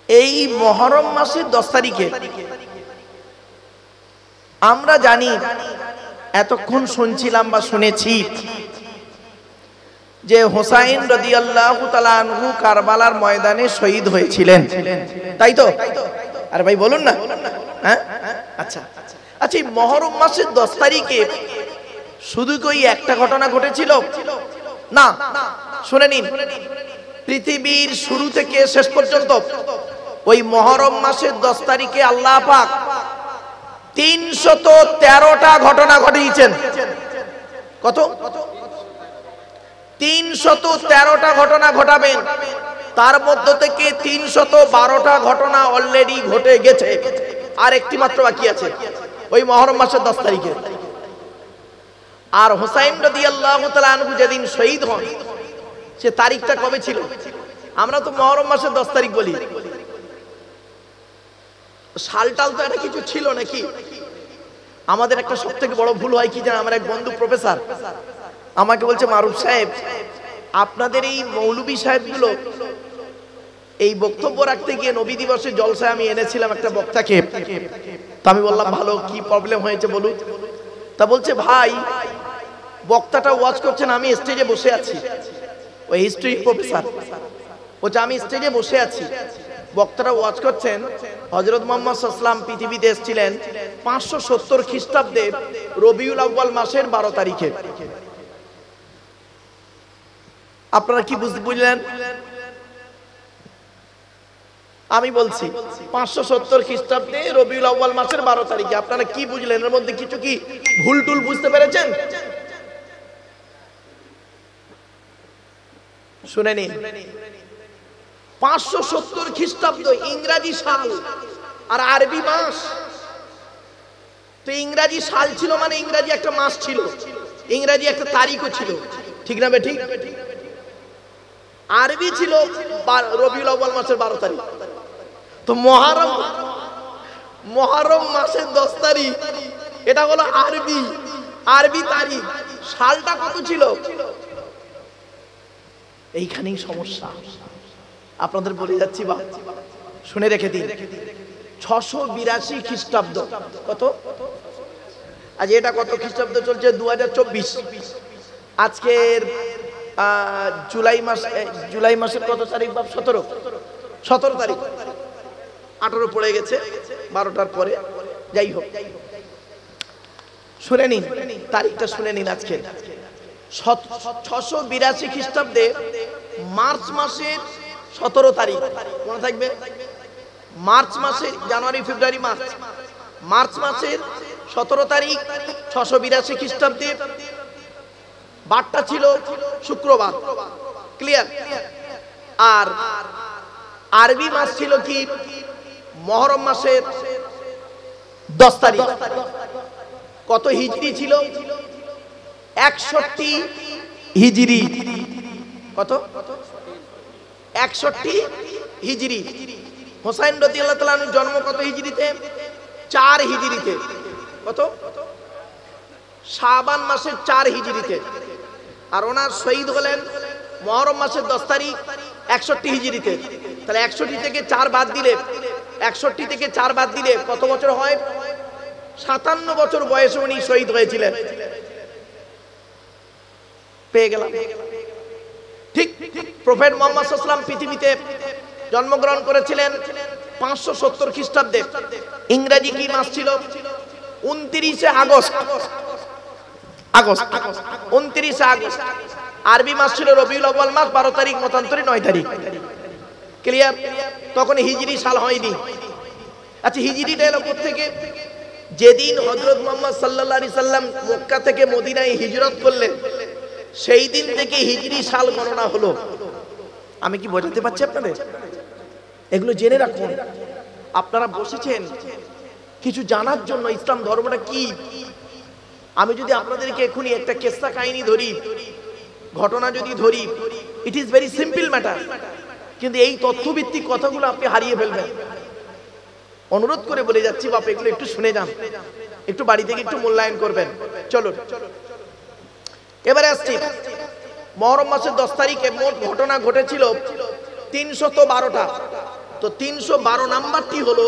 এই মুহররম মাসের 10 তারিখে আমরা জানি, এতক্ষণ শুনছিলাম বা শুনেছি যে হুসাইন রাদিয়াল্লাহু তাআলা আনহু কারবালার ময়দানে শহীদ হয়েছিলেন, তাই তো? আরে ভাই বলুন না। হ্যাঁ, আচ্ছা আচ্ছা, এই মুহররম মাসের 10 তারিখে শুধু কি একটা ঘটনা ঘটেছিল? না, শুনে নিন, পৃথিবীর শুরু থেকে শেষ পর্যন্ত ওই মুহররম মাসের 10 তারিখে আল্লাহ পাক 313টা ঘটনা ঘটিয়েছেন। কত? 313টা ঘটনা ঘটাবেন। তার মধ্য থেকে 312টা ঘটনা অলরেডি ঘটে গেছে, আর একটি মাত্র বাকি আছে ওই মুহররম মাসের 10 তারিখে। আর হুসাইন রাদিয়াল্লাহু তাআলা আনহু যেদিন শহীদ হন, সে তারিখটা কবে ছিল? আমরা তো মুহররম মাসের 10 তারিখ বলি, সালটাল তো এটা কিছু ছিল নাকি? আমাদের একটা সবথেকে বড় ভুল হয় কি জানেন? আমার এক বন্ধু প্রফেসর আমাকে বলছে, মারুফ সাহেব, আপনাদের এই মৌলবী সাহেবগুলো এই বক্তব্য রাখতে গিয়ে নবী দিবসের জলসায় আমি এনেছিলাম একটা বক্তাকে। তো আমি বললাম, ভালো, কি প্রবলেম হয়েছে বলুন। তা বলছে, ভাই বক্তাটা ওয়াজ করছেন, আমি স্টেজে বসে আছি। ওই হিস্ট্রি প্রফেসর বলছে, আমি স্টেজে বসে আছি, বক্তারা ওয়াজ করছেন হযরত মুহাম্মদ সাল্লাল্লাহু আলাইহি ওয়াসাল্লাম পৃথিবীতে এসেছিলেন 570 খ্রিস্টাব্দে রবিউল আউয়াল মাসের 12 তারিখে। আপনারা কি বুঝলেন? আমি বলছি 570 খ্রিস্টাব্দে রবিউল আউয়াল মাসের 12 তারিখে। আপনারা কি বুঝলেন? এর মধ্যে কিছু কি ভুল টুল বুঝতে পেরেছেন? শুনে নিন, 570 খ্রিস্টাব্দ ইংরেজি সাল আর আরবি মাস। তো ইংরেজি সাল ছিল মানে ইংরেজি একটা মাস ছিল, ইংরেজি একটা তারিখও ছিল, ঠিক না বেঠিক? আরবি ছিল রবিউল আউয়াল মাসের 12 তারিখ। তো মুহররম মাসের 10 তারিখ, এটা হলো আরবি তারিখ। সালটা কত ছিল? এইখানেই সমস্যা। আপনাদের বলে যাচ্ছি, বা শুনে রেখে দিন, 682 খ্রিস্টাব্দ। কত? আজ এটা কত খ্রিস্টাব্দ চলছে? 2024। আজকের জুলাই মাসের কত তারিখ বাপ? 17 তারিখ। 18 পড়ে গেছে 12টার পরে। যাই হোক, শুনে নিন তারিখটা, শুনে নিন। আজকে 682 খ্রিস্টাব্দে মার্চ মাসের 17 তারিখ, মনে থাকবে? মার্চ মাসে, জানুয়ারি ফেব্রুয়ারি মার্চ মাসের 17 তারিখ 682 খ্রিস্টাব্দে, বারটা ছিল শুক্রবার। ক্লিয়ার? আর আরবি মাস ছিল কি? মুহররম মাসের 10 তারিখ। কত হিজরি ছিল? 61 হিজরি। কত? 61 হিজরি। হুসাইন রাদিয়াল্লাহু তাআলা আনহুর জন্ম কত হিজরিতে? 4 হিজরিতে। কত? শাবান মাসের 4 হিজরিতে। আর ওনার শহীদ হলেন মুহররম মাসের 10 তারিখ 61 হিজরিতে। তাহলে 61 থেকে 4 বাদ দিলে, 61 থেকে 4 বাদ দিলে কত বছর হয়? 57 বছর বয়সে উনি শহীদ হয়েছিলেন। পেয়ে গেলাম। ঠিক প্রফেট মুহাম্মদ সাল্লাল্লাহু আলাইহি ওয়াসাল্লাম পৃথিবীতে জন্মগ্রহণ করেছিলেন 570 খ্রিস্টাব্দে। ইংরেজি কি মাস ছিল? 29 আগস্ট। 29 আগস্ট। আরবি মাস ছিল রবিউল আউয়াল মাস, 12 তারিখ, মতান্তরে 9 তারিখ। ক্লিয়ার? তখন হিজরি সাল হয়নি। আচ্ছা, হিজরিটা এলো কোত্থেকে? যেদিন হযরত মুহাম্মদ সাল্লাল্লাহু আলাইহি সাল্লাম মক্কা থেকে মদিনায় হিজরত করলেন, সেই দিন থেকে হিজরি সাল গণনা হলো। আমি কি বোঝাতে পারছি আপনাদের? এগুলো জেনে রাখুন। আপনারা বসেছেন কিছু জানার জন্য, ইসলাম ধর্মটা কি। আমি যদি আপনাদেরকে এখনই একটা কিস্সা কাহিনী ধরি, ঘটনা যদি ধরি, it is very simple matter, কিন্তু এই তথ্যভিত্তিক কথাগুলো আপনি হারিয়ে ফেলবেন। অনুরোধ করে বলে যাচ্ছি, বাপ এগুলো একটু শুনে যান, একটু বাড়ি থেকে একটু মূল্যায়ন করবেন। চলো এবারে আসছি মুহররম মাসের 10 তারিখে মোট ঘটনা ঘটেছিল 312টা। তো 312 নাম্বারটি হলো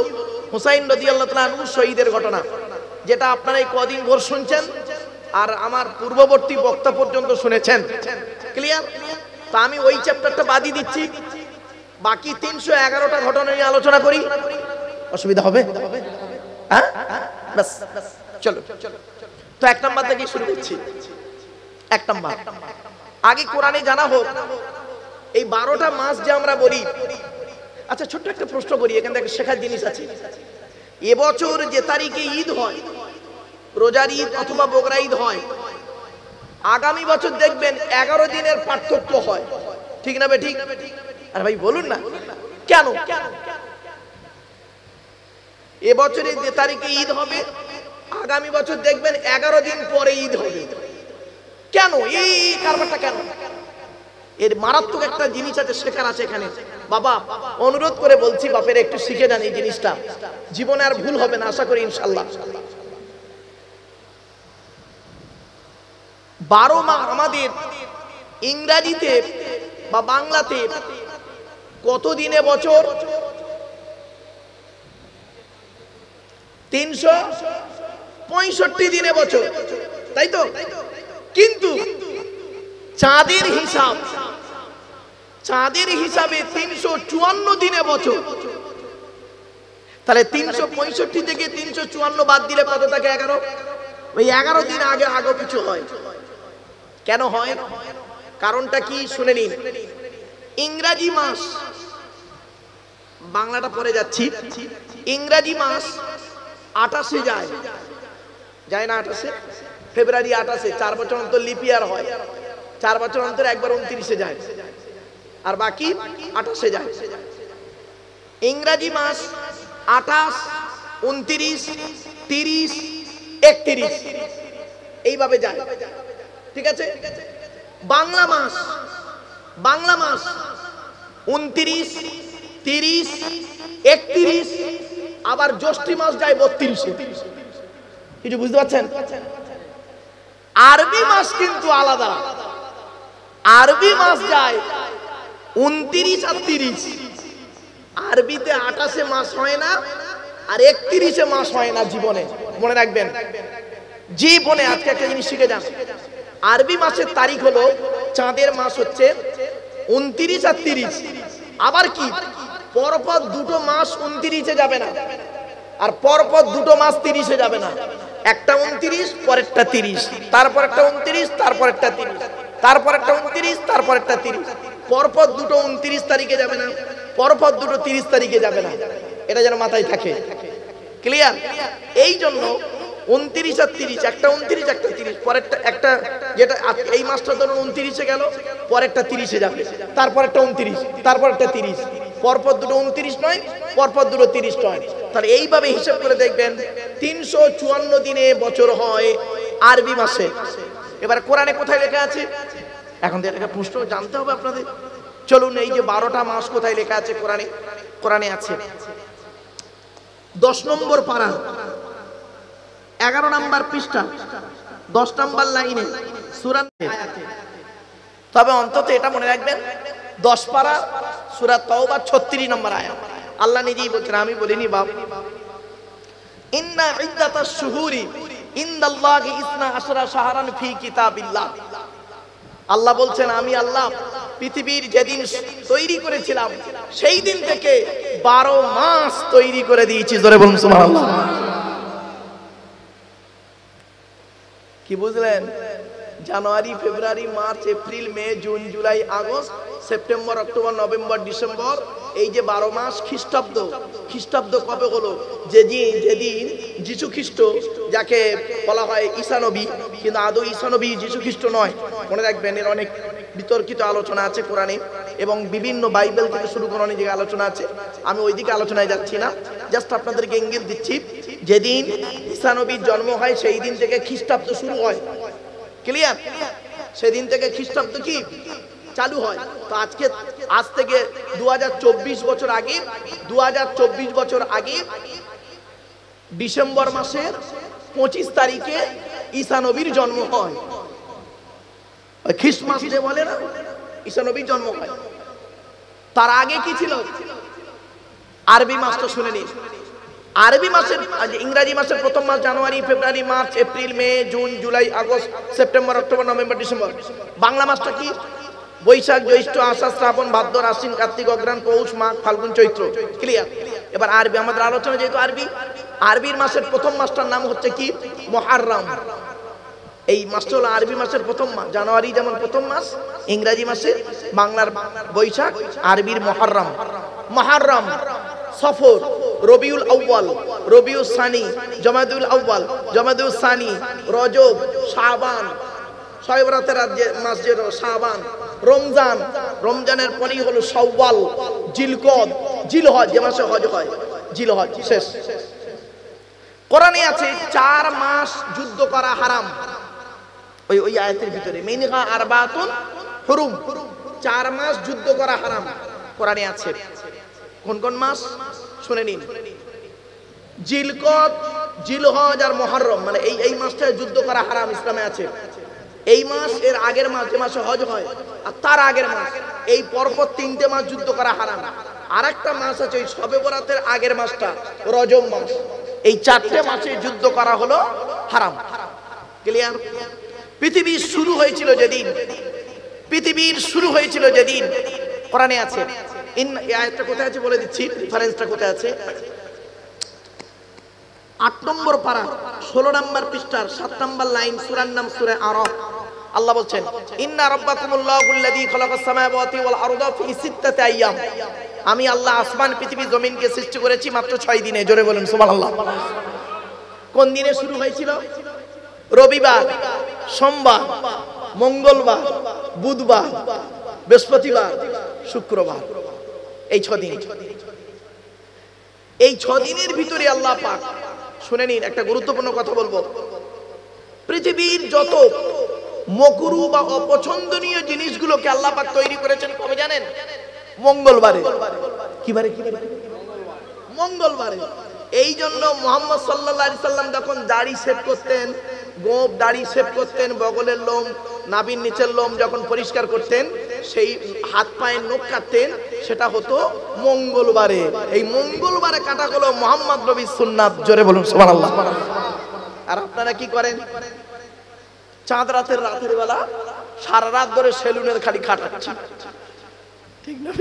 হুসাইন রাদিয়াল্লাহু তাআলা আনহু শহীদের ঘটনা, যেটা আপনারা এই কদিন ভোর শুনছেন আর আমার পূর্ববর্তী বক্তা পর্যন্ত শুনেছেন। ক্লিয়ার? তা আমি ওই চ্যাপ্টারটা বাদই দিচ্ছি, বাকি 311টা ঘটনা নিয়ে আলোচনা করি। অসুবিধা হবে? হ্যাঁ, বাস চলো। তো 1 নাম্বার থেকে শুরু করছি। 1 নাম্বার, আগে কোরআনে জানা হোক এই 12টা মাস যে আমরা বলি। আচ্ছা, ছোট্ট একটা প্রশ্ন করি, এখান থেকে শেখার জিনিস আছে। এবছর যে তারিখে ঈদ হয়, রোজার ঈদ অথবা বকরা ঈদ হয়, আগামী বছর দেখবেন 11 দিনের পার্থক্য হয়, ঠিক না বে ঠিক? আর ভাই বলুন না কেন? এবছরে যে তারিখে ঈদ হবে, আগামী বছর দেখবেন 11 দিন পরে ঈদ হবে। কেন এই কারবারটা কেন? এর মারাত্মক একটা জিনিস আছে, শেখার আছে এখানে। বাবা, অনুরোধ করে বলছি, বাপের একটু শিখে যান এই জিনিসটা, জীবনে আর ভুল হবে না আশা করি ইনশাআল্লাহ। 12 মাস আমাদের ইংরেজিতে বা বাংলাতে কত দিনে বছর? 365 দিনে বছর, তাই তো? কিন্তু চাঁদের হিসাবে 354 দিনে বছর। তাহলে 365 থেকে 354 বাদ দিলে কত থাকে? 11। ওই 11 দিন আগে আগে কিছু হয়। কেন হয়? কারণটা কি শুনে নিন। ইংরেজি মাস, বাংলাটা পরে যাচ্ছি, ইংরেজি মাস 28-এ যায় না? 28-এ ফেব্রুয়ারি 28-এ 4 বছর অন্তর লিপ ইয়ার হয়, 4 বছর অন্তর একবার 29-এ যায়, আর বাকি 28-এ যায়। ইংরেজি মাস 28, 29, 30, 31 এইভাবে যায়, ঠিক আছে? বাংলা মাস 29, 30, 31, আবার জ্যৈষ্ঠ মাস যায় 32-এ। কিছু বুঝতে পারছেন? আরবি মাস কিন্তু আলাদা, আরবি মাস যায় 29 আর 30। আরবিতে 28-এ মাস হয় না আর 31-এ মাস হয় না জীবনে, মনে রাখবেন জীবনে। আজকে একটা জিনিস শিখে যান, আরবি মাসের তারিখ হলো, চাঁদের মাস হচ্ছে 29 আর 30। আবার কি পরপর দুটো মাস 29-এ যাবে না, আর পরপর দুটো মাস 30-এ যাবে না। একটা 29, পরেরটা 30, তারপর একটা 29, তারপর একটা 30, তারপর একটা 29, তারপর একটা 30। পরপর দুটো 29 তারিখে যাবে না, পরপর দুটো 30 তারিখে যাবে না। এটা যেন মাথায় থাকে। ক্লিয়ার? এই জন্য 29 আর 30, একটা 29 একটা 30, পরেরটা একটা, যেটা এই মাসটা ধরুন 29-এ গেল, পরেরটা 30-এ যাবে, তারপর একটা 29, তারপর একটা 30, পরপর দুটো 29 নয়, পরপর দুটো 30 নয়। তাহলে এইভাবে হিসাব করে দেখবেন 354 দিনে বছর হয় আরবি মাসে। এবার কোরআনে কোথায় লেখা আছে? এখন এটা প্রশ্ন জানতে হবে আপনাদের। চলুন, এই যে 12টা মাস কোথায় লেখা আছে কোরআনে? কোরআনে আছে 10 নম্বর পারা, 11 নম্বর পৃষ্ঠা, 10 নম্বর লাইনে সূরা। তবে অন্তত এটা মনে রাখবেন, 10 পারা সূরা তাওবা 36 নম্বর আয়াত। আল্লাহ নিজেই বলছেন, আমি বলিনি বাপ। ইন্না ইদ্দাতাশ শুহুরি ইনদাল্লাহি 12 শাহরান ফি কিতাবিল্লাহ। আল্লাহ বলছেন, আমি আল্লাহ পৃথিবীর যেদিন তৈরি করেছিলাম সেই দিন থেকে 12 মাস তৈরি করে দিয়েছি। জোরে বলুন সুবহানাল্লাহ। কি বুঝলেন? January, February, March, April, May, June, July, August, September, October, November, December, এই যে 12 মাস খ্রিস্টাব্দ কবে হলো? যেদিন যিশু খ্রিস্ট, যাকে বলা হয় ঈসা নবী, কিন্তু আদৌ ঈসা নবী যিশু খ্রিস্ট নয়। মনে রাখবেন, এর অনেক বিতর্কিত আলোচনা আছে কোরআনে, এবং বিভিন্ন বাইবেল থেকে শুরু করে অনেক জায়গায় আলোচনা আছে। আমি ওইদিকে আলোচনায় যাচ্ছি না, জাস্ট আপনাদেরকে ইঙ্গিত দিচ্ছি, যেদিন ঈসা নবীর জন্ম হয় সেই দিন থেকে খ্রিস্টাব্দ শুরু হয়। ক্লিয়ার? সেদিন থেকে খ্রিস্টাব্দ কি চালু হয়। তো আজ থেকে 2024 বছর আগে, 2024 বছর আগে ডিসেম্বর মাসের 25 তারিখে ঈসা নবীর জন্ম হয়। ওই খ্রিস্টমাস যে বলে না, ঈসা নবীর জন্ম হয়। তার আগে কি ছিল? আরবি মাসটা শুনে নিন। আরবি মাসের, ইংরেজি মাসের প্রথম মাস January, February, March, April, May, June, July, August, September, October, November, December. Bangla মাসটা কি? বৈশাখ, জ্যৈষ্ঠ, আষাঢ়, শ্রাবণ, ভাদ্র, আশ্বিন, কার্তিক, অগ্রহায়ণ, পৌষ, মাঘ, ফাল্গুন, চৈত্র। ক্লিয়ার? এবার আরবি, আমাদের আলোচনা যেহেতু আরবি, আরবির মাসের প্রথম মাসটার নাম হচ্ছে কি? মুহররম। এই মাসটা হলো আরবি মাসের প্রথম মাস। জানুয়ারি যেমন প্রথম মাস, ইংরেজি মাসে, বাংলার বৈশাখ, আরবির মুহররম। মুহররম, সফর, রবিউল আউয়াল, রবিউল সানি, জমাদুল আউয়াল, জমাদুল সানি, রজব, শাবান, শয়বরাতের মাস যে শাবান, রমজান, রমজানের পরেই হলো শাওয়াল, জিলকদ, জিলহজ, যে মাসে হজ হয়, জিলহজ শেষ। কোরআনে আছে 4 মাস যুদ্ধ করা হারাম। ওই আয়াতের ভিতরে মিনহা আরবাতুন হুরুম, 4 মাস যুদ্ধ করা হারাম কোরআনে আছে। কোন কোন মাস শুনে নিন। জিলকদ, জিলহজ আর মুহররম, মানে এই মাসটায় যুদ্ধ করা হারাম ইসলামে আছে। এই মাস, এর আগের মাস যে মাসে হজ হয়, আর তার আগের মাস, এই পরপর 3টে মাস যুদ্ধ করা হারাম। আরেকটা মাস আছে ওই শবে বরাতের আগের মাসটা, রজব মাস। এই 4টে মাসে যুদ্ধ করা হলো হারাম। ক্লিয়ার? পৃথিবীর শুরু হয়েছিল যেদিন, পৃথিবীর শুরু হয়েছিল যেদিন, কোরআনে আছে। এই আয়াতটা কোথায় আছে বলে দিচ্ছি, রেফারেন্সটা কোথায় আছে। 8 নম্বর পারা 16 নম্বর পৃষ্ঠার 7 নম্বর লাইন, সূরার নাম সূরা আরাফ। আল্লাহ বলছেন, ইন্না রাব্বাকুমুল্লাহুল্লাযী খালাকাস সামাওয়াতি ওয়াল আরদা ফি 6 আইয়াম। আমি আল্লাহ আসমান, পৃথিবী, জমিনকে সৃষ্টি করেছি মাত্র 6 দিনে। জোরে বলুন সুবহানাল্লাহ। কোন দিনে শুরু হয়েছিল? রবিবার, সোমবার, মঙ্গলবার, বুধবার, বৃহস্পতিবার, শুক্রবার। এই 6 দিন। এই 6 দিনের ভিতরে আল্লাহ পাক, শুনে নিন একটা গুরুত্বপূর্ণ কথা বলবো, পৃথিবীর যত মকরু বা অপছন্দনীয় জিনিসগুলোকে আল্লাহ পাক তৈরি করেছেন কবে জানেন? মঙ্গলবারে। কি বারে? মঙ্গলবারে। এই জন্য মুহাম্মদ সাল্লাল্লাহু আলাইহি সাল্লাম যখন দাড়ি শেভ করতেন, গোঁফ দাড়ি শেভ করতেন, বগলের লোম, নাভির নিচের লোম যখন পরিষ্কার করতেন, সেই হাত পায়ের নখ কাটতেন, সেটা হতো মঙ্গলবারে। এই মঙ্গলবারে কাটা হলো মুহাম্মদ নবীর সুন্নাত। জোরে বলুন সুবহানাল্লাহ। আর আপনারা কি করেন? চাঁদ রাতের বেলা সারা রাত ধরে সেলুনের খালি খাটাচ্ছি, ঠিক না?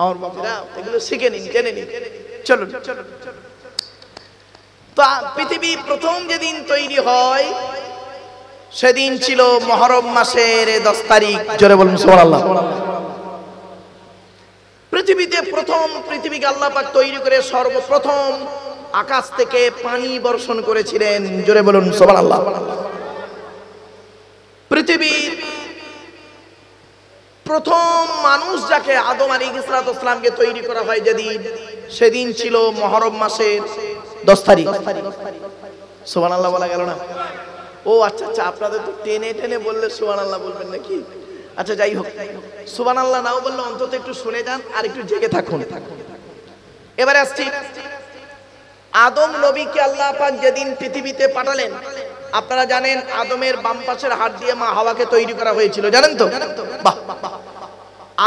আমার বাবারা এগুলো শিখে নিন, জেনে নিন। চলুন। তো পৃথিবী প্রথম যেদিন তৈরি হয় সেদিন ছিল মুহররম মাসের 10 তারিখ। জোরে বলুন সুবহানাল্লাহ। পৃথিবীতে প্রথম, পৃথিবীকে আল্লাহ পাক তৈরি করে সর্বপ্রথম আকাশ থেকে পানি বর্ষণ করেছিলেন। জোরে বলুন সুবহানাল্লাহ। পৃথিবীর প্রথম মানুষ যাকে আদম আলাইহিস সালামকে তৈরি করা হয় যেদিন, সেদিন ছিল মুহররম মাসের 10 তারিখ। সুবহানাল্লাহ বলা গেল না? ও আচ্ছা আচ্ছা, আপনাদের তো টেনে টেনে বললে সুবহানাল্লাহ বলবেন নাকি? আচ্ছা যাই হোক, সুবহানাল্লাহ নাও বললে অন্তত একটু শুনে যান আর একটু জেগে থাকুন। এবারে আসছি, আদম নবীকে আল্লাহ পাক যেদিন পৃথিবীতে পাঠালেন, আপনারা জানেন আদমের বাম পাশের হাত দিয়ে মা হাওয়াকে তৈরি করা হয়েছিল, জানেন তো? বাহ।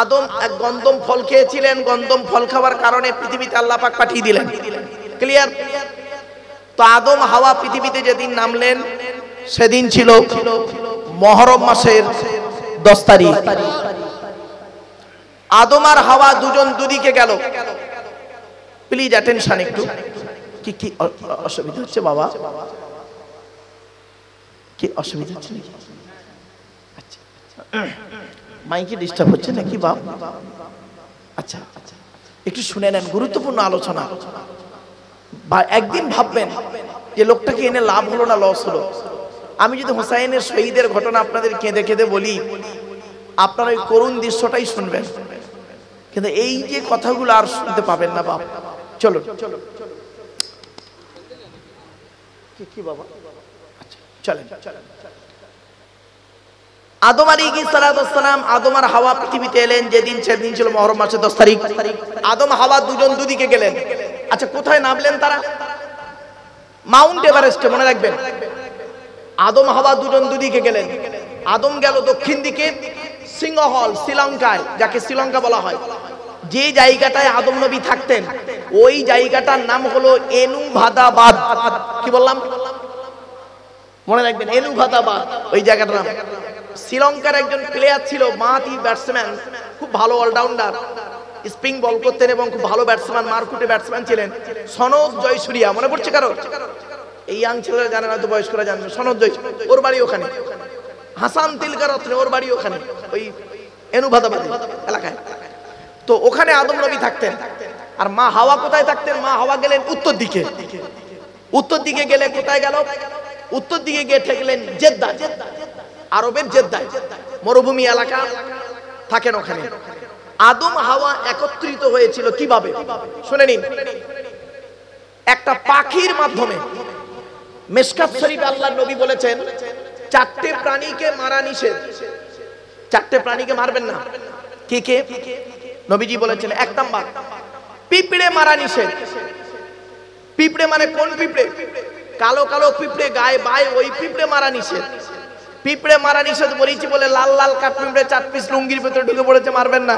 আদম এক গন্ধম ফল খেয়েছিলেন, গন্ধম ফল খাওয়ার কারণে পৃথিবীতে আল্লাহ পাক পাঠিয়ে দিলেন। ক্লিয়ার? তো আদম হাওয়া পৃথিবীতে যেদিন নামলেন সেদিন ছিল মুহররম মাসের 10 তারিখ। আদম আর হাওয়া দুজন দুদিকে গেল। প্লিজ অ্যাটেনশন একটু। কি অসুবিধা হচ্ছে বাবা? কি অসুবিধা হচ্ছে নাকি? আচ্ছা, মাইকে ডিস্টার্ব হচ্ছে নাকি বাপ? আচ্ছা আচ্ছা, একটু শুনে নেন, গুরুত্বপূর্ণ আলোচনা। বা একদিন ভাববেন যে লোকটাকে এনে লাভ হলো না লস হলো। আমি যদি হুসাইনের শহীদের ঘটনা আপনাদের কেঁদে কেঁদে বলি, আপনারা ওই করুণ দৃশ্যটাই শুনবেন, কিন্তু এই যে কথাগুলো আর শুনতে পাবেন না বাপ। চলো কি বাবা? আচ্ছা চলেন। আদম আলাইহিস সালাম, আদম আর হাওয়া পৃথিবীতে এলেন যেদিন, সেদিন ছিল মুহররম মাসের 10 তারিখ। আদম হাওয়া দুজন দুদিকে গেলেন। আচ্ছা কোথায় নামলেন তারা? মাউন্ট এভারেস্টে, মনে রাখবেন। আদম হাওয়া দুজন দুদিকে গেলেন। আদম গেল দক্ষিণ দিকে, সিংহল শ্রীলঙ্কায়, যাকে শ্রীলঙ্কা বলা হয়, যে জায়গাটায় আদম নবী থাকতেন ওই জায়গাটার নাম হলো এনুভাদাবাদ। কি বললাম মনে রাখবেন, এনুভাদাবাদ ওই জায়গাটার নাম। শ্রীলঙ্কার একজন প্লেয়ার ছিল, বাঁহাতি ব্যাটসম্যান, খুব ভালো অলরাউন্ডার, স্পিন বল করতেন এবং খুব ভালো ব্যাটসম্যান, মারকুটে ব্যাটসম্যান ছিলেন, সনদ জয়সূরিয়া। মনে পড়ছে কারো? এই ইয়াং ছেলেরা জানে না, তো বয়স্করা জানে না। সনদ জয়সূরিয়া, ওর বাড়ি ওখানে। হাসান তিলকারত্নে, ওর বাড়ি ওখানে, ওই এনুভাদাবাদ এলাকায়। তো ওখানে আদম নবী থাকতেন। আর মা হাওয়া কোথায় থাকতেন? মা হাওয়া গেলেন উত্তর দিকে। উত্তর দিকে গেলে কোথায় গেল? উত্তর দিকে গিয়ে ঠেকলেন জেদ্দা, আরবের জেদ্দায়, মরুভূমি এলাকা থাকেন ওখানে। আদম হাওয়া একত্রিত হয়েছিল কিভাবে শুনে নিন। একটা পাখির মাধ্যমে। মিশকাত শরীফে আল্লাহর নবী বলেছেন চারটে প্রাণীকে মারা নিষেধ। চারটে প্রাণীকে মারবেন না। কে কে? নবীজি বলেছেন, এক নাম্বার পিঁপড়ে মারা নিষেধ। পিঁপড়ে মানে কোন পিঁপড়ে? কালো কালো পিঁপড়ে, গায়ে বায়, ওই পিঁপড়ে মারা নিষেধ। পিঁপড়ে মারা নিষেধ বলেছি বলে লাল লাল কাঠ পিঁপড়ে 4 পিস লুঙ্গির ভিতরে ঢুকে পড়েছে, মারবেন না।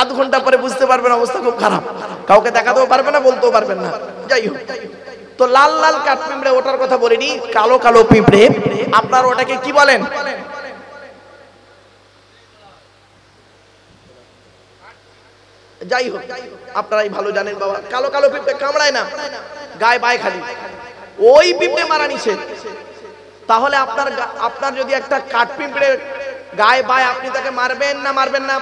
আধ ঘন্টা পরে বুঝতে পারবেন অবস্থা খুব খারাপ, কাউকে দেখাতেও পারবেন না, বলতেও পারবেন না। যাই হোক, তো লাল লাল কাঠ পিঁপড়ে ওটার কথা বলিনি, কালো কালো পিঁপড়ে। আপনার ওটাকে কি বলেন? যাই হোক, আপনারাই ভালো জানেন বাবা। কালো কালো পিঁপড়ে কামড়ায় না, গায়ে বায় খালি, ওই পিঁপড়ে মারা নিষেধ। তাহলে আপনার যদি একটা কাঠ পিঁপড়ে গায়ে বায়, আপনি তাকে মারবেন না মারবেন না?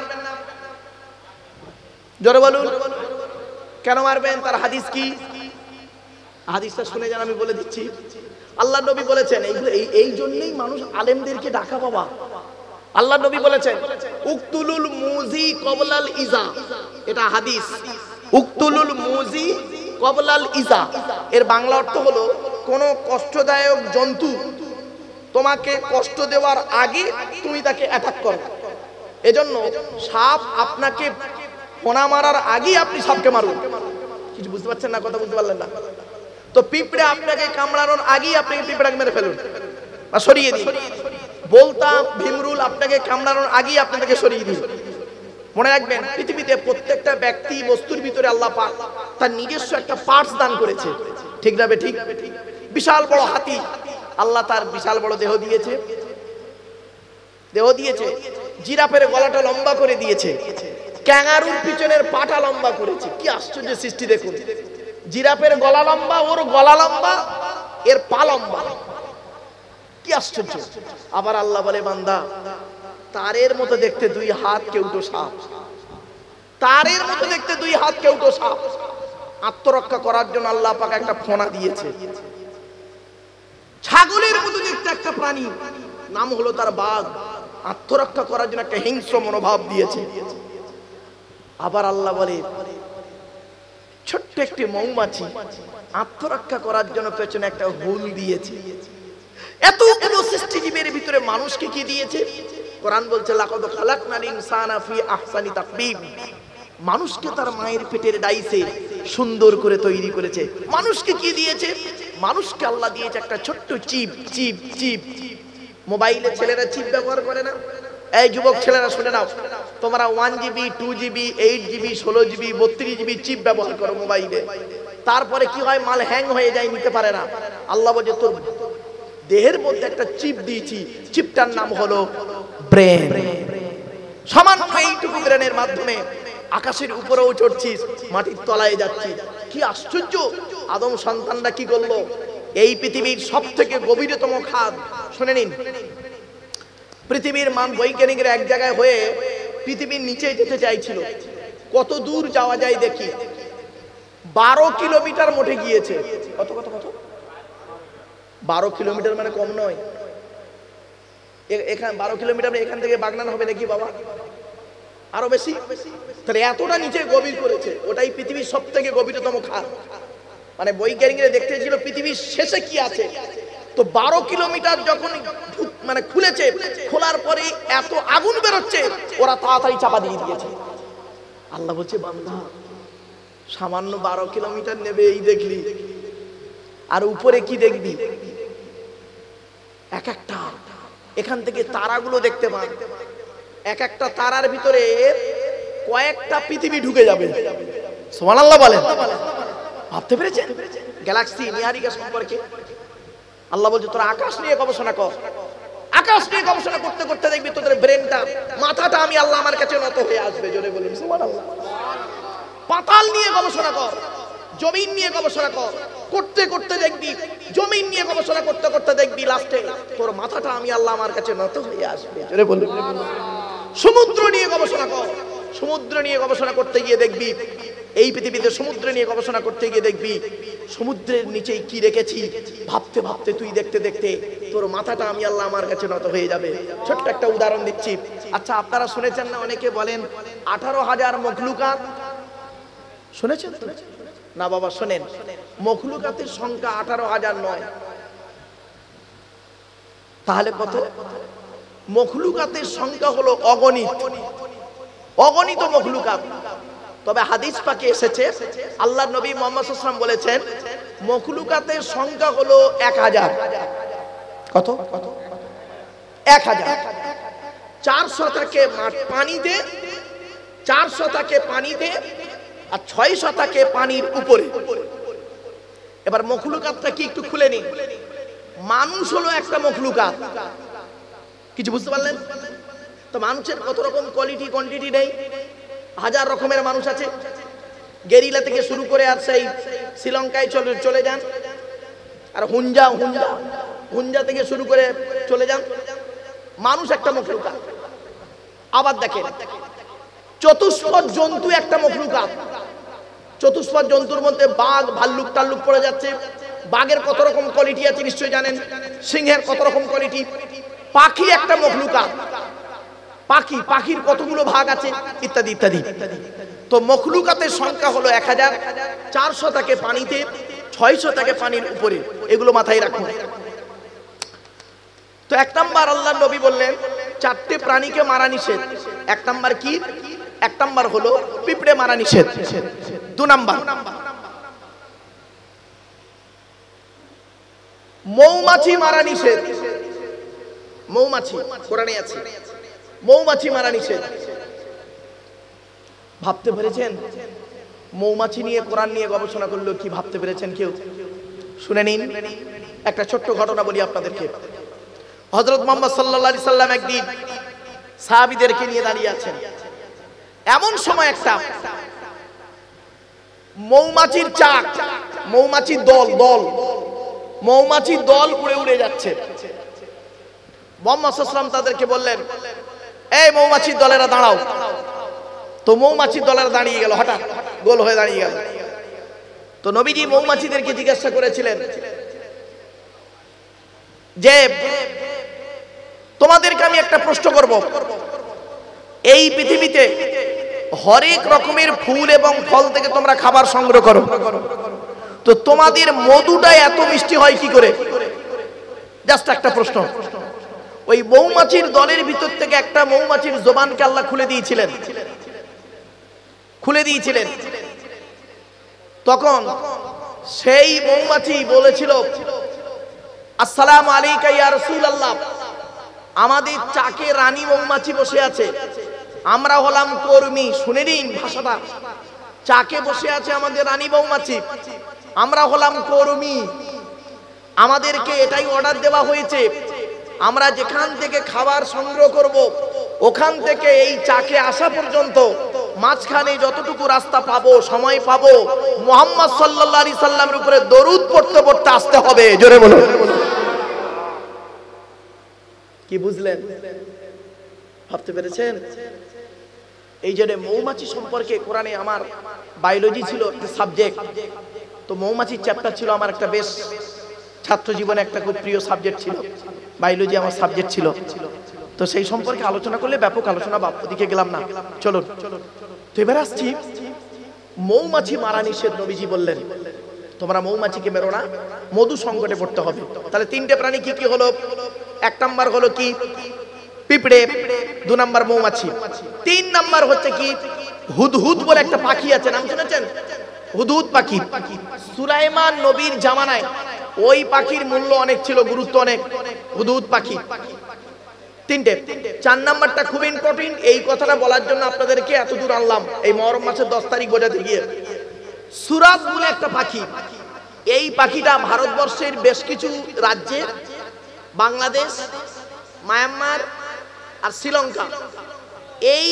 জোরে বলুন, কেন মারবেন? তার হাদিস কি? হাদিসটা শুনে যান, আমি বলে দিচ্ছি। আল্লাহ নবী বলেছেন, এই জন্যই মানুষ আলেমদেরকে ডাকা বাবা। আল্লাহ নবী বলেছেন উকতুলুল মুজি কবলাল ইজা, এটা হাদিস। উকতুলুল মুজি কবলাল ইজা এর বাংলা অর্থ হলো কোন কষ্টদায়ক জন্তু তোমাকে কষ্ট দেওয়ার আগে তুমি তাকে অ্যাটাক করো। এজন্য সাপ আপনাকে ফোনা মারার আগেই আপনি সাপকে মারুন। কিছু বুঝতে পারছেন না? কথা বুঝতে পারলেন না তো? পিঁপড়ে আপনাকে কামড়ানোর আগেই আপনি পিঁপড়াকে মেরে ফেলুন বা সরিয়ে দিন। বলতা ভীমরুল আপনাকে কামড়ানোর আগেই আপনি তাকে সরিয়ে দিন। মনে রাখবেন, পৃথিবীতে প্রত্যেকটা ব্যক্তি বস্তুর ভিতরে আল্লাহ পাক তার নিজস্ব একটা পার্টস দান করেছে, ঠিক না ঠিক? বিশাল বড় হাতি, আল্লাহ তার বিশাল বড় দেহ দিয়েছে। জিরাফের গলাটা লম্বা করে দিয়েছে, ক্যাঙ্গারুর পিছনের পাটা লম্বা করেছে। কি আশ্চর্য সৃষ্টি দেখুন! জিরাফের গলা লম্বা, ওর গলা লম্বা, এর পা লম্বা। কি আশ্চর্য! আবার আল্লাহ বলে, বান্দা তারের মতো দেখতে 2 হাত কেউটো সাপ, তারের মতো দেখতে 2 হাত কেউটো সাপ। আত্মরক্ষা করার জন্য আল্লাহ পাক একটা ফোনা দিয়েছে। ছাগলের মতো দেখতে একটা প্রাণী, নাম হলো তার বাঘ, আত্মরক্ষা করার জন্য একটা হিংস্র মনোভাব দিয়েছে। আবার আল্লাহ বলে ছোট্ট একটি মৌমাছি, আত্মরক্ষা করার জন্য পেছনে একটা হুল দিয়েছে। এতগুলো সৃষ্টিজীবের ভিতরে মানুষকে কি দিয়েছে? কোরআন বলছে লাকাদ খালাকনাল ইনসানা ফি আহসানি তাকবীম। মানুষকে তার মায়ের পেটের ডাইসে সুন্দর করে তৈরি করেছে। মানুষকে কি দিয়েছে? মানুষকে আল্লাহ দিয়েছে একটা ছোট্ট চিপ। মোবাইলে ছেলেরা চিপ ব্যবহার করে না? এই যুবক ছেলেরা শুনে নাও, তোমরা 1 GB 2 GB 8 GB 16 GB 32 GB chip ব্যবহার করো মোবাইলে। তারপরে কি হয়? মাল হ্যাং হয়ে যায়, নিতে পারে না। আল্লাহ বলে তোর দেহের মধ্যে একটা চিপ দিয়েছি, চিপটার নাম হলো ব্রেন। সামান্য এইটুকু ব্রেনের মাধ্যমে আকাশের উপরেও চড়ছিস, মাটির তলায় যাচ্ছিস। কি আশ্চর্য! আদম সন্তানরা কি করলো? এই পৃথিবীর সবথেকে গভীরতম খাদ শুনে নিন। পৃথিবীর বৈজ্ঞানিকরা এক জায়গায় হয়ে পৃথিবীর নিচে যেতে চাইছিল। কত দূর যাওয়া যায় দেখি, 12 কিলোমিটার মোটে গিয়েছে। কত 12 কিলোমিটার মানে কম নয়। এখান 12 কিলোমিটার এখান থেকে বাগনান হবে নাকি বাবা? আরো বেশি। তাহলে এতটা নিচে গভীর করেছে। ওটাই পৃথিবীর সব থেকে গভীরতম খাদ। মানে বৈজ্ঞানিকরা দেখতে ছিল পৃথিবীর শেষে কি আছে। তো 12 কিলোমিটার যখন মানে খুলেছে, খোলার পরে এত আগুন বেরোচ্ছে, ওরা তাড়াতাড়ি চাপা দিয়ে দিয়েছে। আল্লাহ বলছে, বান্দা সামান্য 12 কিলোমিটার নেবে এই দেখলি, আর উপরে কি দেখবি? এক একটা এখান থেকে তারাগুলো দেখতে পান, এক একটা তারার ভিতরে কয়েকটা পৃথিবী ঢুকে যাবে। সুবহানাল্লাহ বলেন। ভাবতে পেরেছেন গ্যালাক্সি নিহারিকা সম্পর্কে? আল্লাহ বলছে তোরা আকাশ নিয়ে গবেষণা কর, আকাশ নিয়ে গবেষণা করতে করতে দেখবি তোদের ব্রেনটা, মাথাটা আমি আল্লাহ আমার কাছে নত হয়ে আসবে। জোরে বলুন সুবহানাল্লাহ। পাতাল নিয়ে গবেষণা কর, জমিন নিয়ে গবেষণা কর, করতে করতে দেখবি, জমিন নিয়ে গবেষণা করতে করতে দেখবি লাস্টে তোর মাথাটা আমি আল্লাহ আমার কাছে নত হয়ে আসবে। জোরে বলুন। সমুদ্র নিয়ে গবেষণা কর, সমুদ্র নিয়ে গবেষণা করতে গিয়ে দেখবি, এই পৃথিবীতে সমুদ্র নিয়ে গবেষণা করতে গিয়ে দেখবি সমুদ্রের নিচে কি রেখেছি। ভাবতে ভাবতে তুই দেখতে দেখতে তোর মাথাটা আমি আল্লাহ আমার কাছে নত হয়ে যাবে। ছোট্ট একটা উদাহরণ দিচ্ছি। আচ্ছা আপনারা শুনেছেন না, অনেকে বলেন 18,000 মখলুকাত, শুনেছেন তো? না বাবা শোনেন, মখলুকাতের সংখ্যা 18,000 নয়। তাহলে কত? মখলুকাতের সংখ্যা হলো অগণিত, অগণিত মখলুকাত। তবে হাদিস পাকে এসেছে আল্লাহর নবী মুহাম্মদ সাল্লাল্লাহু আলাইহি ওয়াসাল্লাম বলেছেন মখলুকাতের সংখ্যা হলো 1000। কত? 1000। 400 থাকে পানিতে, 400 থাকে পানিতে, আর 600 থাকে পানির উপরে। এবার মখলুকাতটা কি একটু খুলে নিন। মানুষ হলো একটা মখলুকাত, কিছু বুঝতে পারলেন তো? মানুষের কত রকম কোয়ালিটি কোয়ান্টিটি নেই, হাজার রকমের মানুষ আছে। গেরিলা থেকে শুরু করে আর সেই শ্রীলঙ্কায় চলে যান, আর হুঞ্জা থেকে শুরু করে চলে যান, মানুষ একটা মখলুকাত। আবার দেখেন চতুষ্পদ জন্তু একটা মখলুকাত। চতুষ্পদ জন্তুর মধ্যে বাঘ, ভাল্লুক টাল্লুক পড়ে যাচ্ছে। বাঘের কত রকম কোয়ালিটি আছে নিশ্চয়ই জানেন, সিংহের কত রকম কোয়ালিটি। পাখি একটা মখলুকাত, পাখির কতগুলো ভাগ আছে ইত্যাদি ইত্যাদি। তো মখলুকাতের সংখ্যা হলো 1000। 400 থাকে পানিতে, 600 থাকে পানির উপরে। এগুলো মাথায় রাখুন। তো 1 নাম্বার আল্লাহর নবী বললেন 4টে প্রাণীকে মারা নিষেধ। 1 নাম্বার কি? 1 নাম্বার হলো পিঁপড়ে মারা নিষেধ। 2 নাম্বার মৌমাছি মারা নিষেধ। মৌমাছি কোরআনে আছে, মৌমাছি মারা নিষেধ। ভাবতে পেরেছেন মৌমাছি নিয়ে কোরআন নিয়ে গবেষণা করলো কি? ভাবতে পেরেছেন কেউ? শুনে নিন একটা ছোট্ট ঘটনা বলি আপনাদেরকে। হযরত মুহাম্মদ সাল্লাল্লাহু আলাইহি সাল্লাম একদিন সাহাবীদেরকে নিয়ে দাঁড়িয়ে আছেন। এমন সময় একটা মৌমাছির চাক, মৌমাছির দল উড়ে উড়ে যাচ্ছে। মুহাম্মদ সাল্লাল্লাহু আলাইহি ওয়াসাল্লাম তাদেরকে বললেন, এই মৌমাছির দলেরা দাঁড়াও। তো মৌমাছির দলেরা দাঁড়িয়ে গেল, হঠাৎ গোল হয়ে দাঁড়িয়ে গেল। তো নবীজি মৌমাছিদেরকে জিজ্ঞাসা করেছিলেন যে তোমাদেরকে আমি একটা প্রশ্ন করব, এই পৃথিবীতে হরেক রকমের ফুল এবং ফল থেকে তোমরা খাবার সংগ্রহ করো, তো তোমাদের মধুটা এত মিষ্টি হয় কি করে? জাস্ট একটা প্রশ্ন। ওই মৌমাছির দলের ভিতর থেকে একটা মৌমাছির জবানকে আল্লাহ খুলে দিয়েছিলেন। তখন সেই মৌমাছি বলেছিল, আসসালামু আলাইকা ইয়া রাসূলুল্লাহ, আমাদের চাকে রানী মৌমাছি বসে আছে, আমরা হলাম কর্মী। শুনে নিন ভাষাটা, চাকে বসে আছে আমাদের রানী মৌমাছি, আমরা হলাম কর্মী। আমাদেরকে এটাই অর্ডার দেওয়া হয়েছে, আমরা যেখান থেকে খাবার সংগ্রহ করব ওখান থেকে এই চাকে আসা পর্যন্ত মাঝখানে যতটুকু রাস্তা পাবো, সময় পাবো, মুহাম্মদ সাল্লাল্লাহু আলাইহি সাল্লামের উপরে দরুদ পড়তে পড়তে আসতে হবে। জোরে বলুন। কি বুঝলেন? ভাবতে পেরেছেন? এই যে মৌমাছি সম্পর্কে কোরআনে, আমার বায়োলজি ছিল একটা সাবজেক্ট, তো মৌমাছির চ্যাপ্টার ছিল আমার একটা বেশ ছাত্র জীবনে একটা খুব প্রিয় সাবজেক্ট ছিল, বায়োলজি আমার সাবজেক্ট ছিল। তো সেই সম্পর্কে আলোচনা করলে ব্যাপক আলোচনা, ওদিকে গেলাম না, চলুন। তো এবার আসছি মৌমাছি মারা নিষেধ। নবীজি বললেন তোমরা মৌমাছিকে মেরো না, মধু সংকটে পড়তে হবে। তাহলে 3টে প্রাণী কি কি হলো? 1 নাম্বার হলো কি? পিঁপড়ে। 2 নাম্বার মৌমাছি। 3 নাম্বার হচ্ছে কি? হুদহুদ বলে একটা পাখি আছে, নাম শুনেছেন? হুদহুদ পাখি। সুলাইমান নবীর জামানায় ওই পাখির মূল্য অনেক ছিল, গুরুত্ব অনেক, হুদহুদ পাখি। তিনটে। 4 নাম্বারটা খুব ইম্পর্টেন্ট, এই কথাটা বলার জন্য আপনাদেরকে এত দূর আনলাম এই মুহররম মাসের 10 তারিখ বোঝাতে গিয়ে। সুরাত বলে একটা পাখি, এই পাখিটা ভারতবর্ষের বেশ কিছু রাজ্যে, বাংলাদেশ, মায়ানমার আর শ্রীলঙ্কা, এই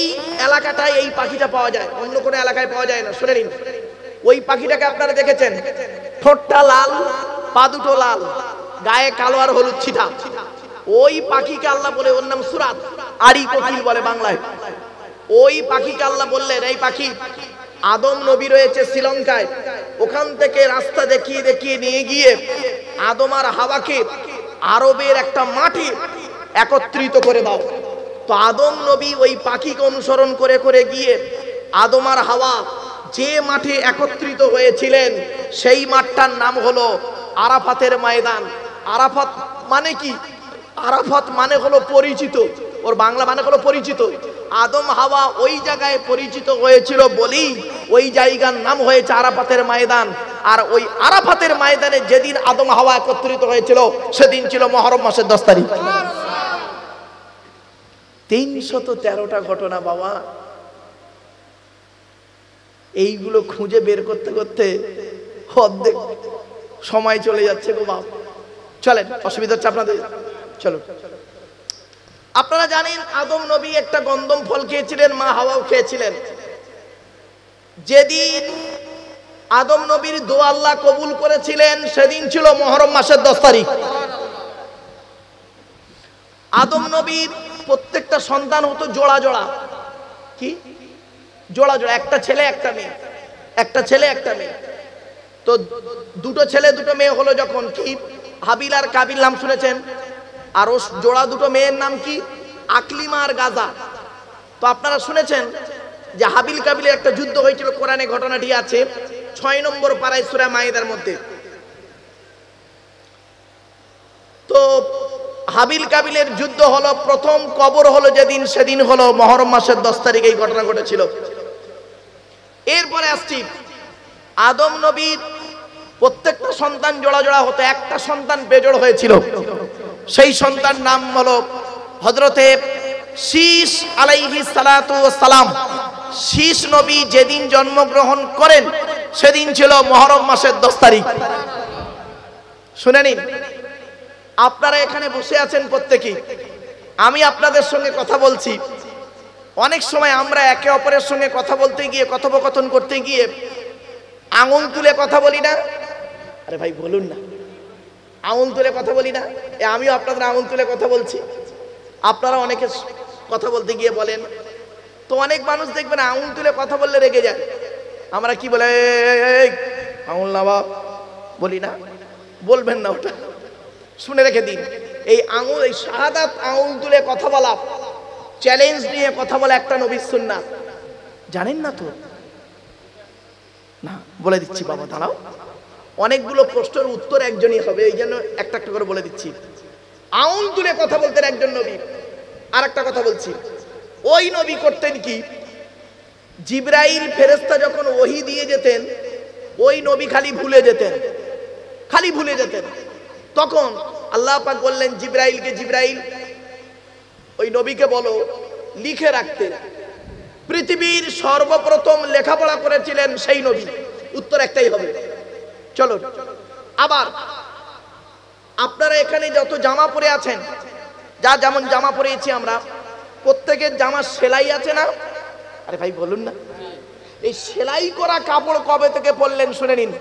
এলাকাটায় এই পাখিটা পাওয়া যায়, অন্য কোনো এলাকায় পাওয়া যায় না। শুনে নিন, ওই পাখিটাকে আপনারা দেখেছেন, ঠোঁটটা লাল, পা দুটো লাল, গায়ে কালো আর হলুদ ছিটা। ওই পাখিকে আল্লাহ বলে, ওর নাম সুরাত, আড়ি কোকিল বলে বাংলায়। ওই পাখিকে আল্লাহ বললেন, এই পাখি আদম নবী রয়েছে শ্রীলঙ্কায়, ওখান থেকে রাস্তা দেখিয়ে দেখিয়ে নিয়ে গিয়ে আদম আর হাওয়াকে আরবের একটা মাঠে একত্রিত করে দাও। তো আদম নবী ওই পাখিকে অনুসরণ করে করে গিয়ে আদম আর হাওয়া যে মাঠে একত্রিত হয়েছিলেন সেই মাঠটার নাম হলো আরাফাতের ময়দান। আরাফাত মানে কি? আরাফাত মানে হলো পরিচিত, ওর বাংলা মানে হলো পরিচিত। আদম হাওয়া ওই জায়গায় পরিচিত হয়েছিল বলেই ওই জায়গার নাম হয়েছে আরাফাতের ময়দান। আর ওই আরাফাতের ময়দানে যেদিন আদম হাওয়া একত্রিত হয়েছিল সেদিন ছিল মুহররম মাসের 10 তারিখ। 313টা ঘটনা বাবা, এইগুলো খুঁজে বের করতে করতে অর্ধেক সময় চলে যাচ্ছে গো বাবা। চলেন, অসুবিধা হচ্ছে আপনাদের? চলো। আপনারা জানেন আদম নবী একটা গন্ধম ফল খেয়েছিলেন, মা হাওয়াও খেয়েছিলেন। যেদিন আদম নবীর দোয়া আল্লাহ কবুল করেছিলেন সেদিন ছিল মুহররম মাসের 10 তারিখ। আদম নবীর প্রত্যেকটা সন্তান হতো জোড়া জোড়া। কি জোড়া জোড়া? একটা ছেলে একটা মেয়ে, একটা ছেলে একটা মেয়ে। তো দুটো ছেলে দুটো মেয়ে হলো যখন, কি হাবিল আর কাবিল নাম শুনেছেন? আর ও জোড়া দুটো মেয়ের নাম কি? আকলিমা আর গাজা। তো আপনারা শুনেছেন যে হাবিল কাবিলের একটা যুদ্ধ হয়েছিল, কোরআনে ঘটনাটি আছে 6 নম্বর পারায় সূরা মাইদার মধ্যে। তো হাবিল কাবিলের যুদ্ধ হলো, প্রথম কবর হলো যেদিন, সেদিন হলো মুহররম মাসের 10 তারিখ এই ঘটনা ঘটেছিল। এরপরে আসছি, আদম নবীর প্রত্যেকটা সন্তান জোড়া জোড়া হতো, একটা সন্তান বেজোড় হয়েছিল, সেই সন্তান নাম হলো হযরতে শীশ আলাইহিস সালাতু ওয়াস সালাম। শীশ নবী যেদিন জন্মগ্রহণ করেন সেদিন ছিল মুহররম মাসের 10 তারিখ। শুনে নিন, আপনারা এখানে বসে আছেন প্রত্যেকেই, আমি আপনাদের সঙ্গে কথা বলছি। অনেক সময় আমরা একে অপরের সঙ্গে কথা বলতে গিয়ে, কথোপকথন করতে গিয়ে আঙুল তুলে কথা বলি না? আরে ভাই বলুন না, আঙুল তুলে কথা বলি না? আমিও আপনাদের আঙুল তুলে কথা বলছি, আপনারা অনেকে কথা বলতে গিয়ে বলেন। তো অনেক মানুষ দেখবেন আঙুল তুলে কথা বললে রেগে যায়। আমরা কি বলে, আঙুল নামা বলি না? বলবেন না, ওটা শুনে রেখে দিন। এই আঙুল, এই শাহাদাত আঙুল তুলে কথা বলা, চ্যালেঞ্জ নিয়ে কথা বলা একটা নবীর সুন্নাত। জানেন না তো? না, বলে দিচ্ছি বাবা, দাঁড়াও। অনেকগুলো প্রশ্নের উত্তর একজনই হবে, এই জন্য একটা একটা করে বলে দিচ্ছি। আঙুল তুলে কথা বলতেন একজন নবী। আর একটা কথা বলছি, ওই নবী করতেন কি, জিবরাইল ফেরেশতা যখন ওহী দিয়ে যেতেন, ওই নবী খালি ভুলে যেতেন, খালি ভুলে যেতেন। তখন আল্লাহ পাক বললেন জিবরাইলকে, জিবরাইল ওই নবীকে বলো লিখে রাখতে। পৃথিবীর সর্বপ্রথম লেখাপড়া করেছিলেন সেই নবী। উত্তর একটাই হবে। চলো, আবার আপনারা এখানে যত জামা পরে আছেন, যা যেমন জামা পরেছি আমরা, প্রত্যেকের জামার সেলাই আছে না? আরে ভাই বলুন না, এই সেলাই করা কাপড় কবে থেকে পরলেন শুনে নিন।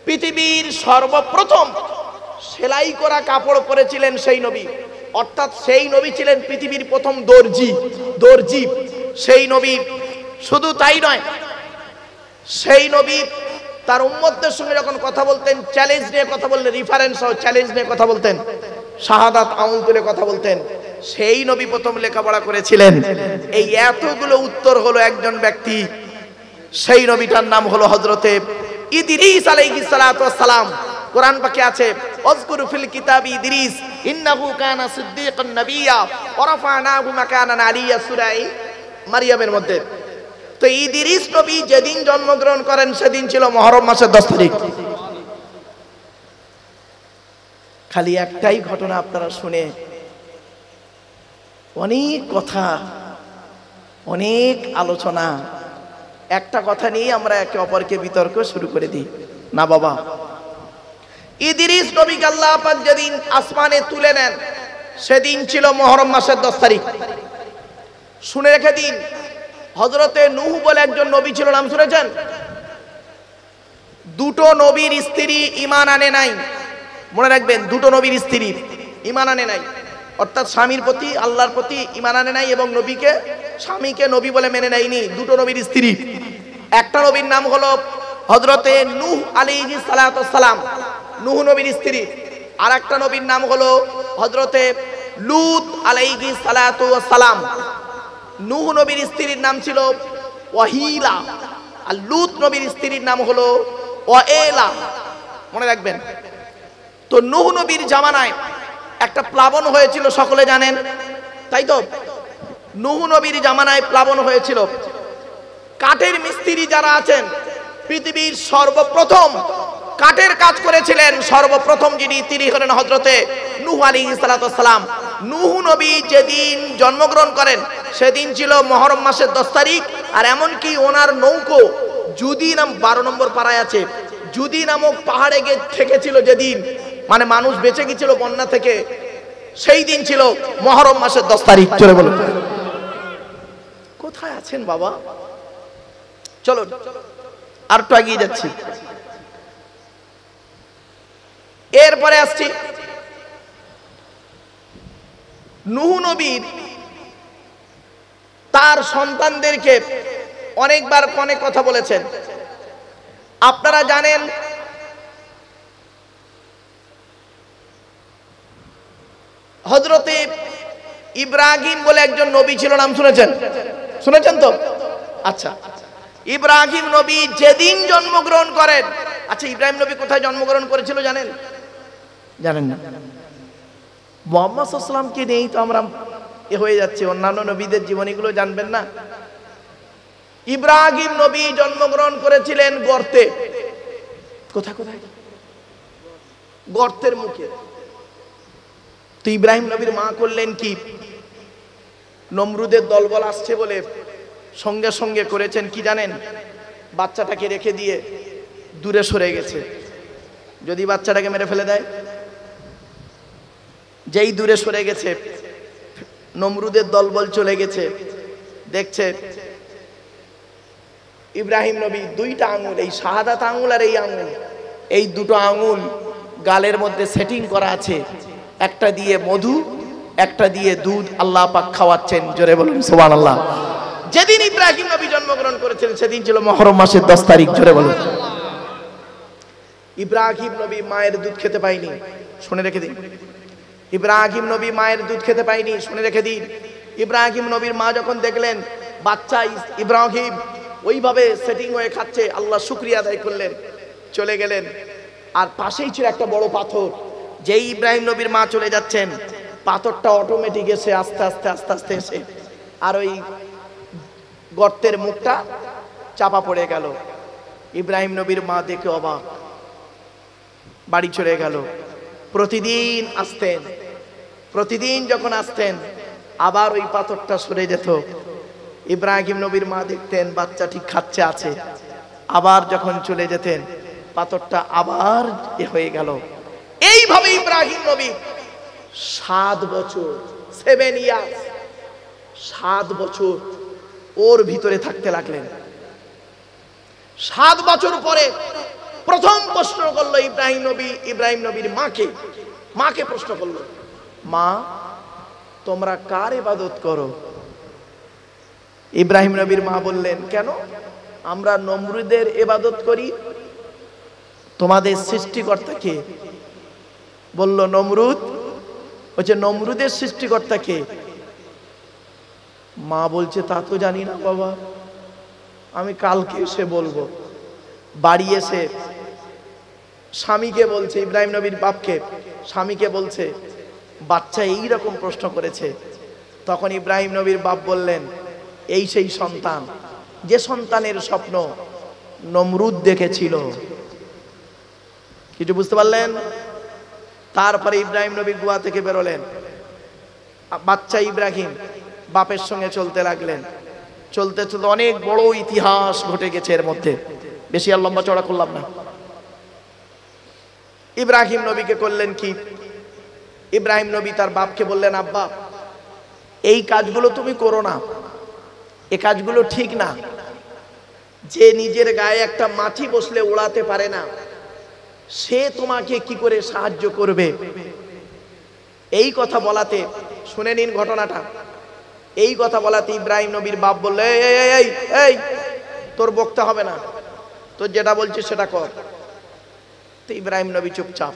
পৃথিবীর সর্বপ্রথম সেলাই করা কাপড় পরেছিলেন সেই নবী, অর্থাৎ সেই নবী ছিলেন পৃথিবীর প্রথম দর্জি। দর্জি সেই নবী। শুধু তাই নয়, সেই নবী তার উম্মতদের সঙ্গে যখন কথা বলতেন, চ্যালেঞ্জ নিয়ে কথা বললেন, রেফারেন্স ও চ্যালেঞ্জ নিয়ে কথা বলতেন, শাহাদাত আঙুল তুলে কথা বলতেন। সেই নবী প্রথম লেখাপড়া করেছিলেন। এই এতগুলো উত্তর হলো একজন ব্যক্তি, সেই নবীটার নাম হলো হযরতে ইদ্রিস আলাইহিস সালাতু ওয়াস সালাম। কোরআন পাকে আছে, ওয়াজকুরু ফিল কিতাবি ইদ্রিস ইন্নাহু কানা সিদ্দীকান নাবিয়্যা ওয়া রাফা'নাহু মাকানান আলিয়্যা, সূরা মারইয়ামের মধ্যে। তো ইদ্রিস নবী যেদিন জন্মগ্রহণ করেন সেদিন ছিল মুহররম মাসের 10 তারিখ। খালি একটাই ঘটনা আপনারা শুনে অনেক কথা, অনেক আলোচনা, একটা কথা নিয়ে আমরা একে অপরকে বিতর্ক শুরু করে দিই না বাবা। ইদ্রিস নবীকে আল্লাহ পাক যেদিন আসমানে তুলে নেন সেদিন ছিল মুহররম মাসের 10 তারিখ। শুনে রেখে দিন, হযরতে নূহ বলে একজন নবী ছিল, নাম শুনেছেন? দুটো নবীর স্ত্রী ঈমান আনে নাই, মনে রাখবেন, দুটো নবীর স্ত্রী ঈমান আনে নাই, অর্থাৎ স্বামীর প্রতি আল্লাহর প্রতি ঈমান আনে নাই এবং নবীকে, স্বামীকে নবী বলে মেনে নেয়নি। দুটো নবীর স্ত্রী, একটা নবীর নাম হলো হযরতে নূহ আলাইহিস সালাতু ওয়াস সালাম, নূহ নবীর স্ত্রী, আর একটা নবীর নাম হলো হযরতে লূত আলাইহিস সালাতু ওয়াস সালাম। নূহ নবীর স্ত্রীর নাম ছিল ওয়াহিলা, আর লূত নবীর স্ত্রীর নাম হলো ওয়াইলা, মনে রাখবেন। তো নূহ নবীর জামানায় একটা প্লাবন হয়েছিল, সকলে জানেন তাই তো? নূহ নবীর জামানায় প্লাবন হয়েছিল। কাঠের মিস্ত্রি যারা আছেন, পৃথিবীর সর্বপ্রথম কাঠের কাজ করেছিলেন সর্বপ্রথম যিনি, তিনি হলেন হযরতে নূহ আলাইহিস সালাতু ওয়াস সালাম। নূহ নবী যেদিন জন্মগ্রহণ করেন সেদিন ছিল মুহররম মাসের 10 তারিখ। আর এমনকি ওনার নৌকো জুদি নাম 12 নম্বর পাড়ায় আছে, জুদি নামক পাহাড়ে গিয়ে ঠেকেছিল যেদিন, মানে মানুষ বেঁচে গিয়েছিল বন্যা থেকে, সেই দিন ছিল মুহররম মাসের 10 তারিখ। চলে বলুন কোথায় আছেন বাবা? চলো আর একটু এগিয়ে যাচ্ছি। এরপরে আসছি নূহ নবীর তার সন্তানদেরকে অনেকবার অনেক কথা বলেছেন। আপনারা জানেন হযরতে ইব্রাহিম বলে একজন নবী ছিল, নাম শুনেছেন? শুনেছেন তো? আচ্ছা, ইব্রাহিম নবী যেদিন জন্মগ্রহণ করেন, আচ্ছা ইব্রাহিম নবী কোথায় জন্মগ্রহণ করেছিল জানেন? জানেন না? মুহাম্মদ সাল্লাল্লাহু আলাইহি ওয়াসাল্লামকে নিয়েই তো আমরা এ হয়ে যাচ্ছে, অন্যান্য নবীদের জীবনীগুলো জানবেন না? ইব্রাহিম নবী জন্মগ্রহণ করেছিলেন গর্তে। কোথায় কোথায়? গর্তের মুখে। তো ইব্রাহিম নবীর মা করলেন কি, নমরুদের দলবল আসছে বলে সঙ্গে সঙ্গে করেছেন কি জানেন? বাচ্চাটাকে রেখে দিয়ে দূরে সরে গেছে, যদি বাচ্চাটাকে মেরে ফেলে দেয়। যেই দূরে সরে গেছে, নমরুদের দলবল চলে গেছে, দেখছে ইব্রাহিম নবী দুইটা আঙুল, এই শাহাদাত আঙুল আর এই আঙুল, এই দুটো আঙুল গালের মধ্যে সেটিং করা আছে, একটা দিয়ে মধু, একটা দিয়ে দুধ আল্লাহ পাক খাওয়াচ্ছেন। জোরে বলুন সুবহানাল্লাহ। যেদিন ইব্রাহিম নবী জন্মগ্রহণ করেছিলেন সেদিন ছিল মুহররম মাসের 10 তারিখ। জোরে বলুন। ইব্রাহিম নবী মায়ের দুধ খেতে পায়নি, শুনে রেখে দিন। ইব্রাহিম নবী মায়ের দুধ খেতে পায়নি, শুনে রেখে দিন। ইব্রাহিম নবীর মা যখন দেখলেন বাচ্চা ইব্রাহিম ওইভাবে সেটিং হয়ে খাচ্ছে, আল্লাহ শুকরিয়া আদায় করলেন, চলে গেলেন। আর পাশেই ছিল একটা বড় পাথর, যেই ইব্রাহিম নবীর মা চলে যাচ্ছেন, পাথরটা অটোমেটিক এসে আস্তে আস্তে আস্তে আস্তে এসে আর ওই গর্তের মুখটা চাপা পড়ে গেল। ইব্রাহিম নবীর মা দেখে অবাক, বাড়ি চলে গেল। প্রতিদিন আসতেন, প্রতিদিন যখন আসতেন আবার ওই পাথরটা সরে যেত। ইব্রাহিম নবীর মা দেখতেন বাচ্চা ঠিক খাচ্ছে আছে, আবার যখন চলে যেতেন পাথরটা আবার হয়ে গেল। এইভাবে ইব্রাহিম নবী 7 বছর, 7 ইয়ার্স, 7 বছর ওর ভিতরে থাকতে লাগলেন। 7 বছর পরে প্রথম প্রশ্ন করলো ইব্রাহিম নবীর মাকে প্রশ্ন করলো, মা তোমরা কার ইবাদত করো? ইব্রাহিম নবীর মা বললেন, কেন? আমরা নমরুদের ইবাদত করি। তোমাদের সৃষ্টিকর্তা কে? বলল নমরুদ। বলছে নমরুদের সৃষ্টিকর্তা কে? মা বলছে তা তো জানি না বাবা, আমি কালকে এসে বলবো। বাড়ি এসে স্বামীকে বলছে, ইব্রাহিম নবীর বাপকে, স্বামীকে বলছে বাচ্চা এই রকম প্রশ্ন করেছে। তখন ইব্রাহিম নবীর বাপ বললেন, এই সেই সন্তান যে সন্তানের স্বপ্ন নমরুদ দেখেছিল। কিছু বুঝতে পারলেন? তারপরে ইব্রাহিম নবী গুহা থেকে বেরোলেন। বাচ্চা ইব্রাহিম বাপের সঙ্গে চলতে লাগলেন। চলতে চলতে অনেক বড় ইতিহাস ঘটে গেছে এর মধ্যে, বেশি আর লম্বা চড়া করলাম না। ইব্রাহিম নবীকে করলেন কি, ইব্রাহিম নবী তার বাপকে বললেন, আব্বা এই কাজগুলো তুমি করো না, এই কাজগুলো ঠিক না। যে নিজের গায়ে একটা মাছি বসলে উড়াতে পারে না, সে তোমাকে কি করে সাহায্য করবে? এই কথা বলাতে, শুনে নিন ঘটনাটা, এই কথা বলাতে ইব্রাহিম নবীর বাপ বললে, এই এই এই তোর বকতে হবে না, তোর যেটা বলছিস সেটা কর। তো ইব্রাহিম নবী চুপচাপ।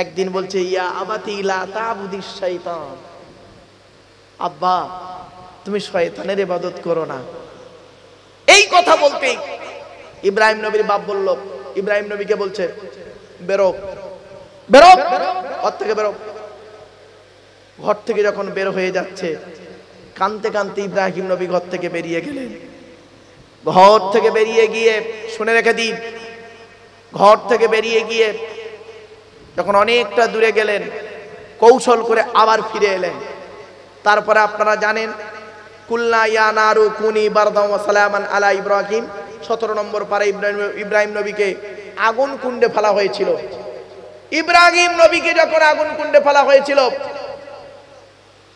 একদিন বলছে, ইয়া আবাতি লা তাবুদিশ শাইতান, আব্বা তুমি শয়তানের ইবাদত করো না। এই কথা বলতেই ইব্রাহিম নবীর বাপ বলল, ইব্রাহিম নবীকে বলছে, বেরো বেরো ঘর থেকে বেরো। ঘর থেকে যখন বের হয়ে যাচ্ছে, কাঁদতে কাঁদতে ইব্রাহিম নবী ঘর থেকে বেরিয়ে গেলেন। ঘর থেকে বেরিয়ে গিয়ে, শুনে রেখে দিন, ঘর থেকে বেরিয়ে গিয়ে যখন অনেকটা দূরে গেলেন, কৌশল করে আবার ফিরে এলেন। তারপরে আপনারা জানেন, কুল্লা ইয়া নারু কুনি বারদাম ওয়া সালামান আলা ইব্রাহিম, 17 নম্বর পারে ইব্রাহিম নবীকে আগুন কুণ্ডে ফেলা হয়েছিল। ইব্রাহিম নবীকে যখন আগুন কুণ্ডে ফেলা হয়েছিল,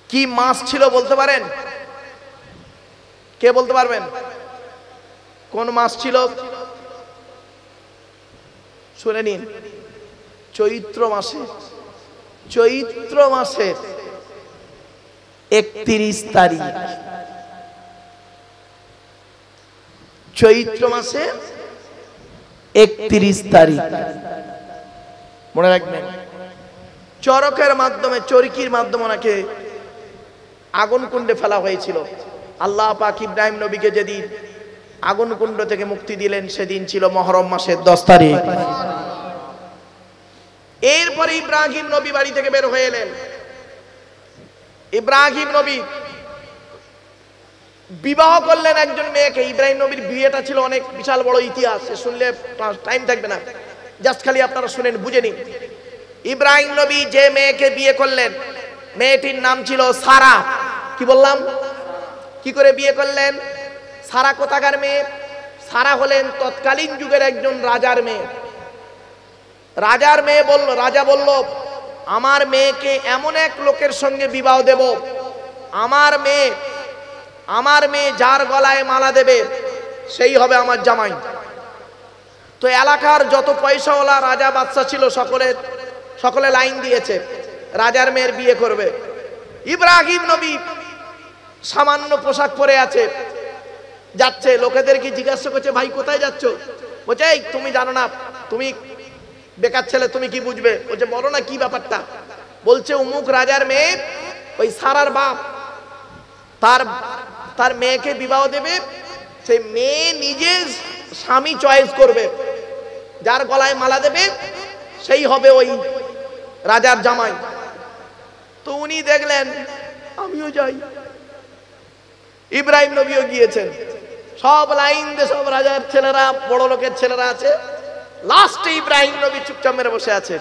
কি মাছ ছিল বলতে পারেন? কে বলতে পারবেন কোন মাছ ছিল? শুনে নিন, চৈত্র মাসে, চৈত্র মাসের 31 তারিখ, চৈত্র মাসে 31 তারিখ মনে রাখবেন। চরকের মাধ্যমে, চরকির মাধ্যমে ওনাকে আগুন কুণ্ডে ফেলা হয়েছিল। আল্লাহ পাক ইব্রাহিম নবীকে যেদিন আগুন কুণ্ড থেকে মুক্তি দিলেন, সেদিন ছিল মুহররম মাসের 10 তারিখ। এরপরে ইব্রাহিম নবী বাড়ি থেকে বের হয়ে এলেন। ইব্রাহিম নবী বিবাহ করলেন একজন মেয়েকে। ইব্রাহিম নবীর বিয়েটা ছিল অনেক বিশাল বড় ইতিহাস, শুনলে টাইম থাকবে না, জাস্ট খালি আপনারা শুনেন, বুঝে নিন। ইব্রাহিম নবী যে মেয়েকে বিয়ে করলেন, মেয়েটির নাম ছিল সারা। কি বললাম? কি করে বিয়ে করলেন? সারা কোথাকার মেয়ে? সারা হলেন তৎকালীন যুগের একজন রাজার মেয়ে। রাজার মেয়ে বলল, রাজা বলল, আমার মেয়েকে এমন এক লোকের সঙ্গে বিবাহ দেব, আমার মেয়ে যার গলায় মালা দেবে সেই হবে আমার জামাই। তো এলাকার যত পয়সাওয়ালা রাজা বাদশা ছিল, সকলে লাইন দিয়েছে রাজার মেয়ের বিয়ে করবে। ইব্রাহিম নবী সামান্য পোশাক পরে আছে, যাচ্ছে, লোকেদেরকে জিজ্ঞাসা করছে, ভাই কোথায় যাচ্ছ? বলছে, এই তুমি জানো না, তুমি বেকার ছেলে, তুমি কি বুঝবে? বলছে, বলো না কি ব্যাপারটা। বলছে, অমুক রাজার মেয়ে, ওই সারার বাপ তার মেয়েকে বিবাহ দেবে, সেই মেয়ে নিজে স্বামী চয়েস করবে, যার গলায় মালা দেবে সেই হবে ওই রাজার জামাই। তো উনি দেখলেন, আমিও যাই। ইব্রাহিম নবীও গিয়েছেন। সব লাইন দিয়ে সব রাজার ছেলেরা, বড় লোকের ছেলেরা আছে। লাস্টে ইব্রাহিম নবী চুপচাপ মেরে বসে আছে।